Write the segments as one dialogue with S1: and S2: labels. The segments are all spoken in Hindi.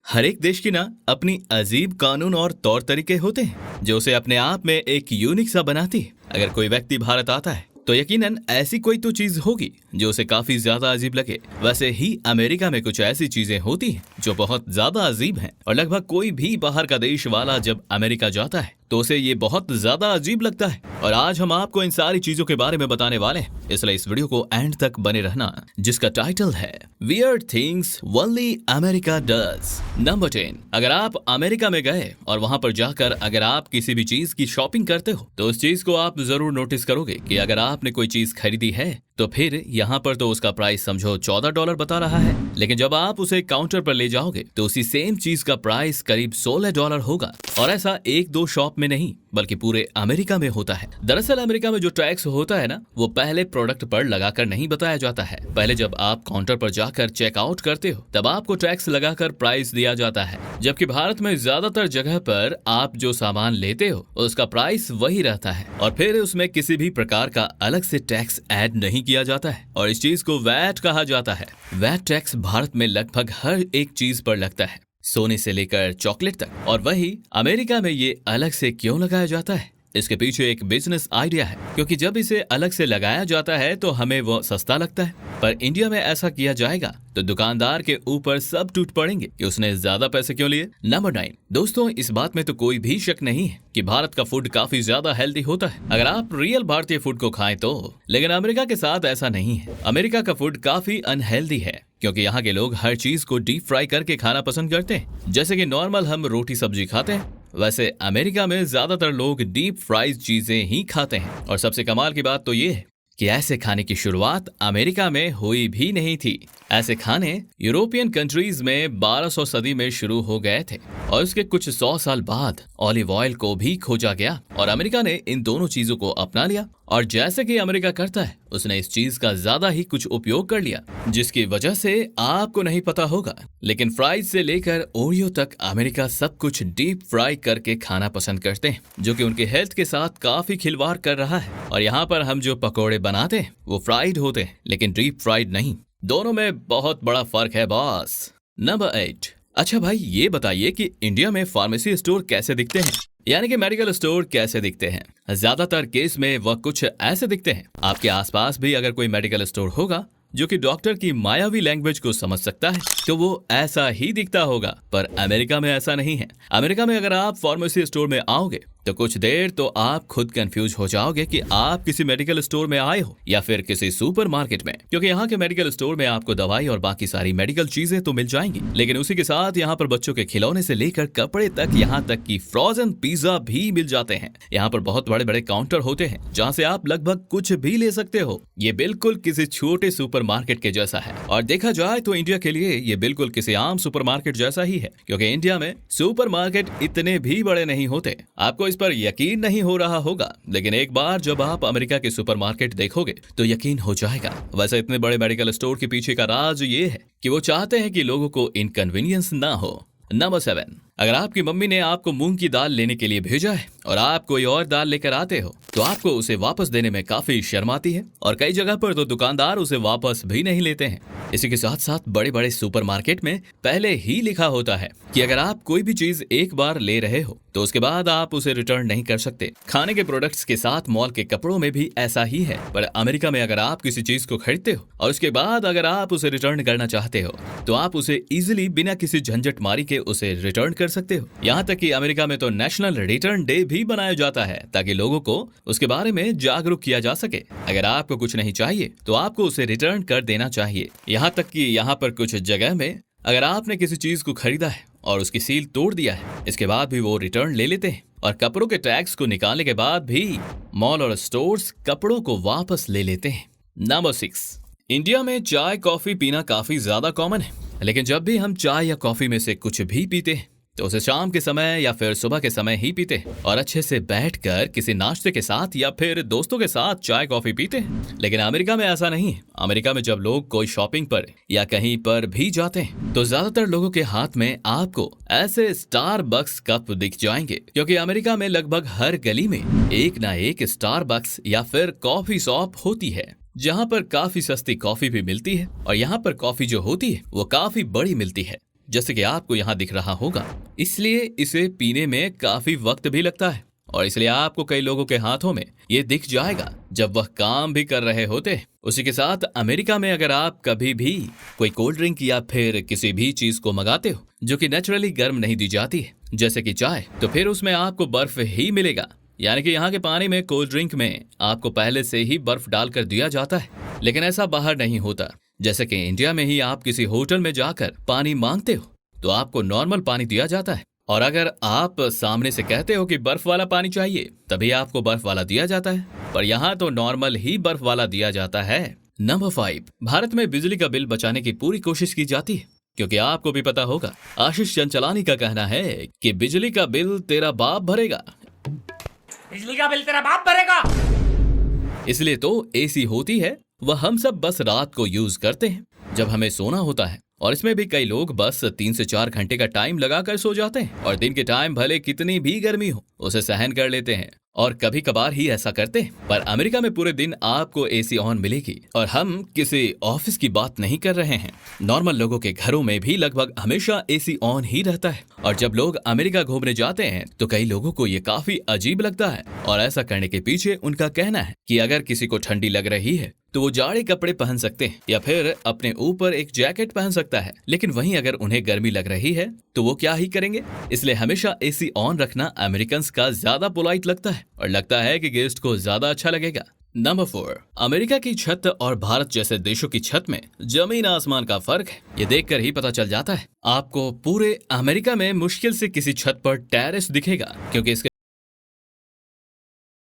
S1: हर एक देश की ना अपनी अजीब कानून और तौर तरीके होते हैं जो उसे अपने आप में एक यूनिक सा बनाती है। अगर कोई व्यक्ति भारत आता है तो यकीनन ऐसी कोई तो चीज होगी जो उसे काफी ज्यादा अजीब लगे। वैसे ही अमेरिका में कुछ ऐसी चीजें होती हैं जो बहुत ज्यादा अजीब हैं और लगभग कोई भी बाहर का देश वाला जब अमेरिका जाता है तो उसे ये बहुत ज्यादा अजीब लगता है। और आज हम आपको इन सारी चीजों के बारे में बताने वाले हैं, इसलिए इस वीडियो को एंड तक बने रहना, जिसका टाइटल है weird things only America does. Number 10। अगर आप अमेरिका में गए और वहां पर जाकर अगर आप किसी भी चीज की शॉपिंग करते हो तो उस चीज को आप जरूर नोटिस करोगे कि अगर आपने कोई चीज खरीदी है तो फिर यहाँ पर तो उसका प्राइस समझो $14 बता रहा है, लेकिन जब आप उसे काउंटर पर ले जाओगे तो उसी सेम चीज का प्राइस करीब $16 होगा। और ऐसा एक दो शॉप में नहीं बल्कि पूरे अमेरिका में होता है। दरअसल अमेरिका में जो टैक्स होता है ना, वो पहले प्रोडक्ट पर लगाकर नहीं बताया जाता है। पहले जब आप काउंटर पर जाकर चेकआउट करते हो तब आपको टैक्स लगाकर प्राइस दिया जाता है, जबकि भारत में ज्यादातर जगह पर आप जो सामान लेते हो उसका प्राइस वही रहता है और फिर उसमें किसी भी प्रकार का अलग से टैक्स ऐड नहीं किया जाता है और इस चीज को वैट कहा जाता है। वैट टैक्स भारत में लगभग हर एक चीज पर लगता है, सोने से लेकर चॉकलेट तक। और वही अमेरिका में ये अलग से क्यों लगाया जाता है, इसके पीछे एक बिजनेस आइडिया है, क्योंकि जब इसे अलग से लगाया जाता है तो हमें वो सस्ता लगता है। पर इंडिया में ऐसा किया जाएगा तो दुकानदार के ऊपर सब टूट पड़ेंगे कि उसने ज्यादा पैसे क्यों लिए। नंबर 9। दोस्तों, इस बात में तो कोई भी शक नहीं है कि भारत का फूड काफी ज्यादा हेल्दी होता है अगर आप रियल भारतीय फूड को खाएं तो, लेकिन अमेरिका के साथ ऐसा नहीं है। अमेरिका का फूड काफी अनहेल्दी है क्योंकि यहाँ के लोग हर चीज को डीप फ्राई करके खाना पसंद करते हैं। जैसे कि नॉर्मल हम रोटी सब्जी खाते हैं, वैसे अमेरिका में ज्यादातर लोग डीप फ्राइज चीजें ही खाते हैं। और सबसे कमाल की बात तो ये है कि ऐसे खाने की शुरुआत अमेरिका में हुई भी नहीं थी। ऐसे खाने यूरोपियन कंट्रीज में 1200 सदी में शुरू हो गए थे और उसके कुछ 100 साल बाद ऑलिव ऑयल को भी खोजा गया और अमेरिका ने इन दोनों चीजों को अपना लिया। और जैसे कि अमेरिका करता है, उसने इस चीज का ज्यादा ही कुछ उपयोग कर लिया, जिसकी वजह से आपको नहीं पता होगा, लेकिन फ्राइज से लेकर ओरियो तक अमेरिका सब कुछ डीप फ्राई करके खाना पसंद करते हैं, जो कि उनके हेल्थ के साथ काफी खिलवाड़ कर रहा है। और यहाँ पर हम जो पकौड़े बनाते हैं वो फ्राइड होते हैं लेकिन डीप फ्राइड नहीं। दोनों में बहुत बड़ा फर्क है बॉस। नंबर 8। अच्छा भाई, ये बताइए कि इंडिया में फार्मेसी स्टोर कैसे दिखते हैं, यानी कि मेडिकल स्टोर कैसे दिखते हैं। ज्यादातर केस में वह कुछ ऐसे दिखते हैं। आपके आसपास भी अगर कोई मेडिकल स्टोर होगा जो कि डॉक्टर की मायावी लैंग्वेज को समझ सकता है तो वो ऐसा ही दिखता होगा, पर अमेरिका में ऐसा नहीं है। अमेरिका में अगर आप फार्मेसी स्टोर में आओगे तो कुछ देर तो आप खुद कंफ्यूज हो जाओगे कि आप किसी मेडिकल स्टोर में आए हो या फिर किसी सुपरमार्केट में, क्योंकि यहाँ के मेडिकल स्टोर में आपको दवाई और बाकी सारी मेडिकल चीजें तो मिल जाएंगी, लेकिन उसी के साथ यहाँ पर बच्चों के खिलौने से लेकर कपड़े तक, यहाँ तक कि फ्रोजन पिज्जा भी मिल जाते हैं। यहाँ पर बहुत बड़े बड़े काउंटर होते हैं जहाँ से आप लगभग कुछ भी ले सकते हो। ये बिल्कुल किसी छोटे सुपरमार्केट के जैसा है और देखा जाए तो इंडिया के लिए ये बिल्कुल किसी आम सुपरमार्केट जैसा ही है, क्योंकि इंडिया में सुपरमार्केट इतने भी बड़े नहीं होते। आपको इस पर यकीन नहीं हो रहा होगा, लेकिन एक बार जब आप अमेरिका के सुपरमार्केट देखोगे तो यकीन हो जाएगा। वैसे इतने बड़े मेडिकल स्टोर के पीछे का राज ये है कि वो चाहते हैं कि लोगों को इनकन्वीनियंस ना हो। नंबर 7। अगर आपकी मम्मी ने आपको मूंग की दाल लेने के लिए भेजा है और आप कोई और दाल लेकर आते हो तो आपको उसे वापस देने में काफी शर्म आती है और कई जगह पर तो दुकानदार उसे वापस भी नहीं लेते हैं। इसी के साथ साथ बड़े बड़े सुपरमार्केट में पहले ही लिखा होता है कि अगर आप कोई भी चीज एक बार ले रहे हो तो उसके बाद आप उसे रिटर्न नहीं कर सकते। खाने के प्रोडक्ट्स के साथ मॉल के कपड़ों में भी ऐसा ही है, पर अमेरिका में अगर आप किसी चीज को खरीदते हो और उसके बाद अगर आप उसे रिटर्न करना चाहते हो तो आप उसे इजिली बिना किसी झंझट मारी के उसे रिटर्न कर सकते हो। यहाँ तक कि अमेरिका में तो नेशनल रिटर्न डे भी बनाया जाता है ताकि लोगों को उसके बारे में जागरूक किया जा सके। अगर आपको कुछ नहीं चाहिए तो आपको उसे रिटर्न कर देना चाहिए। यहाँ तक कि यहाँ पर कुछ जगह में अगर आपने किसी चीज को खरीदा है और उसकी सील तोड़ दिया है, इसके बाद भी वो रिटर्न ले लेते हैं और कपड़ों के टैक्स को निकालने के बाद भी मॉल और स्टोर्स कपड़ों को वापस ले लेते हैं। नंबर 6। इंडिया में चाय कॉफी पीना काफी ज्यादा कॉमन है, लेकिन जब भी हम चाय या कॉफी में से कुछ भी पीते हैं तो उसे शाम के समय या फिर सुबह के समय ही पीते हैं और अच्छे से बैठकर किसी नाश्ते के साथ या फिर दोस्तों के साथ चाय कॉफी पीते हैं। लेकिन अमेरिका में ऐसा नहीं है। अमेरिका में जब लोग कोई शॉपिंग पर या कहीं पर भी जाते हैं तो ज्यादातर लोगों के हाथ में आपको ऐसे स्टारबक्स कप दिख जाएंगे, क्योंकि अमेरिका में लगभग हर गली में एक ना एक स्टारबक्स या फिर कॉफी शॉप होती है जहाँ पर काफी सस्ती कॉफी भी मिलती है और यहाँ पर कॉफी जो होती है वो काफी बड़ी मिलती है। जैसे कि आपको यहाँ दिख रहा होगा। इसलिए इसे पीने में काफी वक्त भी लगता है और इसलिए आपको कई लोगों के हाथों में ये दिख जाएगा जब वह काम भी कर रहे होते हैं। उसी के साथ अमेरिका में अगर आप कभी भी कोई कोल्ड ड्रिंक या फिर किसी भी चीज को मंगाते हो जो कि नेचुरली गर्म नहीं दी जाती है, जैसे कि चाय, तो फिर उसमें आपको बर्फ ही मिलेगा। यानी कि यहाँ के पानी में कोल्ड ड्रिंक में आपको पहले से ही बर्फ डालकर दिया जाता है। लेकिन ऐसा बाहर नहीं होता। जैसे कि इंडिया में ही आप किसी होटल में जाकर पानी मांगते हो तो आपको नॉर्मल पानी दिया जाता है, और अगर आप सामने से कहते हो कि बर्फ वाला पानी चाहिए तभी आपको बर्फ वाला दिया जाता है, पर यहाँ तो नॉर्मल ही बर्फ वाला दिया जाता है। नंबर 5, भारत में बिजली का बिल बचाने की पूरी कोशिश की जाती है, क्योंकि आपको भी पता होगा आशीष चंचलानी का कहना है कि बिजली का बिल तेरा बाप भरेगा।
S2: बिजली का बिल तेरा बाप भरेगा।
S1: इसलिए तो एसी होती है, वह हम सब बस रात को यूज करते हैं जब हमें सोना होता है, और इसमें भी कई लोग बस 3 से 4 घंटे का टाइम लगाकर सो जाते हैं और दिन के टाइम भले कितनी भी गर्मी हो उसे सहन कर लेते हैं और कभी कभार ही ऐसा करते हैं। पर अमेरिका में पूरे दिन आपको एसी ऑन मिलेगी, और हम किसी ऑफिस की बात नहीं कर रहे हैं। नॉर्मल लोगों के घरों में भी लगभग हमेशा एसी ऑन ही रहता है, और जब लोग अमेरिका घूमने जाते हैं तो कई लोगों को ये काफी अजीब लगता है, और ऐसा करने के पीछे उनका कहना है कि अगर किसी को ठंडी लग रही है तो वो जाड़े कपड़े पहन सकते हैं या फिर अपने ऊपर एक जैकेट पहन सकता है, लेकिन वहीं अगर उन्हें गर्मी लग रही है तो वो क्या ही करेंगे। इसलिए हमेशा एसी ऑन रखना अमेरिकन का ज्यादा पोलाइट लगता है और लगता है कि गेस्ट को ज्यादा अच्छा लगेगा। नंबर 4, अमेरिका की छत और भारत जैसे देशों की छत में जमीन आसमान का फर्क है। ये देखकर ही पता चल जाता है। आपको पूरे अमेरिका में मुश्किल से किसी छत पर टेरेस दिखेगा, क्योंकि इसके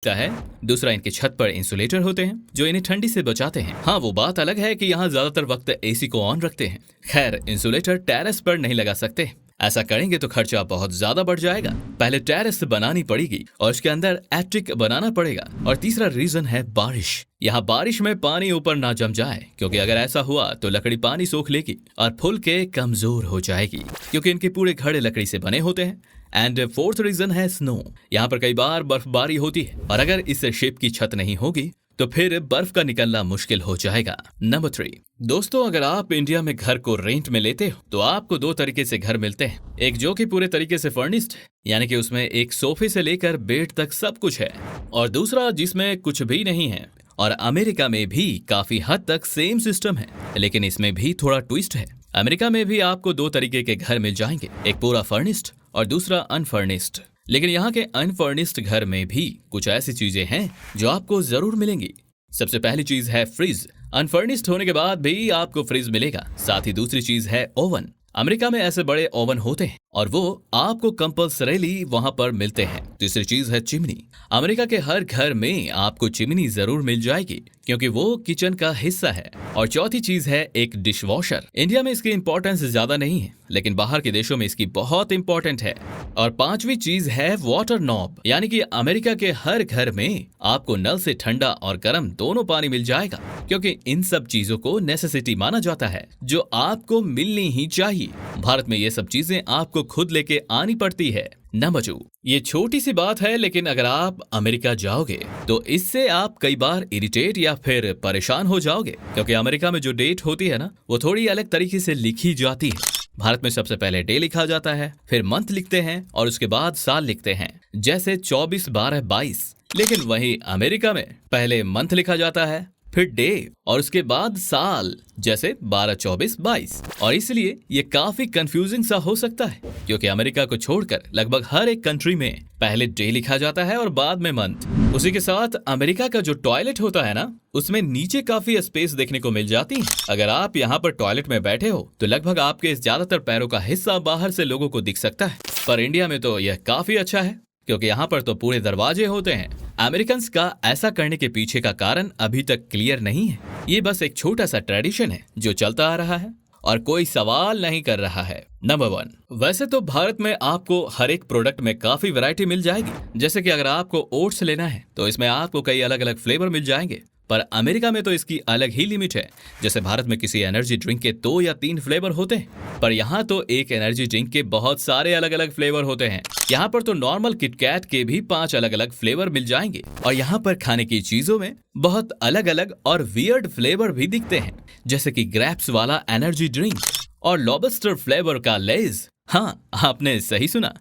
S1: है दूसरा, इनकी छत पर इंसुलेटर होते हैं जो इन्हें ठंडी से बचाते हैं। हाँ, वो बात अलग है कि यहाँ ज्यादातर वक्त एसी को ऑन रखते हैं। खैर, इंसुलेटर टेरेस पर नहीं लगा सकते, ऐसा करेंगे तो खर्चा बहुत ज्यादा बढ़ जाएगा। पहले टेरेस बनानी पड़ेगी और उसके अंदर एट्रिक बनाना पड़ेगा। और तीसरा रीजन है बारिश। यहाँ बारिश में पानी ऊपर ना जम जाए, क्योंकि अगर ऐसा हुआ तो लकड़ी पानी सोख लेगी और फूल के कमजोर हो जाएगी, क्योंकि इनके पूरे घड़े लकड़ी से बने होते हैं। एंड 4th रीजन है स्नो। यहाँ पर कई बार बर्फबारी होती है, और अगर इस शेप की छत नहीं होगी तो फिर बर्फ का निकलना मुश्किल हो जाएगा। नंबर 3, दोस्तों, अगर आप इंडिया में घर को रेंट में लेते हो तो आपको 2 तरीके से घर मिलते हैं। एक जो कि पूरे तरीके से फर्निश्ड है, यानी कि उसमें एक सोफे से लेकर बेड तक सब कुछ है, और दूसरा जिसमें कुछ भी नहीं है। और अमेरिका में भी काफी हद तक सेम सिस्टम है, लेकिन इसमें भी थोड़ा ट्विस्ट है। अमेरिका में भी आपको 2 तरीके के घर मिल जाएंगे, एक पूरा फर्निश्ड और दूसरा अनफर्निश्ड। लेकिन यहाँ के अनफर्निश्ड घर में भी कुछ ऐसी चीजें हैं जो आपको जरूर मिलेंगी। सबसे पहली चीज है फ्रिज। अनफर्निश्ड होने के बाद भी आपको फ्रिज मिलेगा। साथ ही दूसरी चीज है ओवन। अमेरिका में ऐसे बड़े ओवन होते हैं और वो आपको कंपल्सरीली वहां पर मिलते हैं। तीसरी चीज है चिमनी। अमेरिका के हर घर में आपको चिमनी जरूर मिल जाएगी, क्योंकि वो किचन का हिस्सा है। और चौथी चीज है एक डिश वॉशर। इंडिया में इसकी इंपॉर्टेंस ज्यादा नहीं है, लेकिन बाहर के देशों में इसकी बहुत इंपॉर्टेंट है। और 5वीं चीज है वाटर नॉब, यानी कि अमेरिका के हर घर में आपको नल से ठंडा और गर्म दोनों पानी मिल जाएगा, क्योंकि इन सब चीजों को नेसेसिटी माना जाता है जो आपको मिलनी ही चाहिए। भारत में ये सब चीजें आपको खुद लेके आनी पड़ती है। नंबर 2, ये छोटी सी बात है, लेकिन अगर आप अमेरिका जाओगे तो इससे आप कई बार इरिटेट या फिर परेशान हो जाओगे, क्योंकि अमेरिका में जो डेट होती है ना, वो थोड़ी अलग तरीके से लिखी जाती है। भारत में सबसे पहले डे लिखा जाता है, फिर मंथ लिखते हैं और उसके बाद साल लिखते हैं, जैसे 24/12/22। लेकिन वहीं अमेरिका में पहले मंथ लिखा जाता है, फिर डे और उसके बाद साल, जैसे 12/24/22। और इसलिए ये काफी कंफ्यूजिंग सा हो सकता है, क्योंकि अमेरिका को छोड़कर लगभग हर एक कंट्री में पहले डे लिखा जाता है और बाद में मंथ। उसी के साथ अमेरिका का जो टॉयलेट होता है ना, उसमें नीचे काफी स्पेस देखने को मिल जाती है। अगर आप यहाँ पर टॉयलेट में बैठे हो तो लगभग आपके ज्यादातर पैरों का हिस्सा बाहर से लोगों को दिख सकता है। पर इंडिया में तो यह काफी अच्छा है, क्योंकि यहाँ पर तो पूरे दरवाजे होते हैं। अमेरिकन का ऐसा करने के पीछे का कारण अभी तक क्लियर नहीं है। ये बस एक छोटा सा ट्रेडिशन है जो चलता आ रहा है और कोई सवाल नहीं कर रहा है। नंबर 1, वैसे तो भारत में आपको हर एक प्रोडक्ट में काफी वैरायटी मिल जाएगी। जैसे कि अगर आपको ओट्स लेना है तो इसमें आपको कई अलग अलग फ्लेवर मिल जाएंगे, पर अमेरिका में तो इसकी अलग ही लिमिट है। जैसे भारत में किसी एनर्जी ड्रिंक के 2 या 3 फ्लेवर होते हैं, पर यहाँ तो एक एनर्जी ड्रिंक के बहुत सारे अलग अलग फ्लेवर होते हैं। यहाँ पर तो नॉर्मल किटकैट के भी 5 अलग अलग फ्लेवर मिल जाएंगे। और यहाँ पर खाने की चीजों में बहुत अलग अलग और वियर्ड फ्लेवर भी दिखते हैं, जैसे कि ग्रेप्स वाला एनर्जी ड्रिंक और लॉबस्टर फ्लेवर का लेज। हाँ, आपने सही सुना,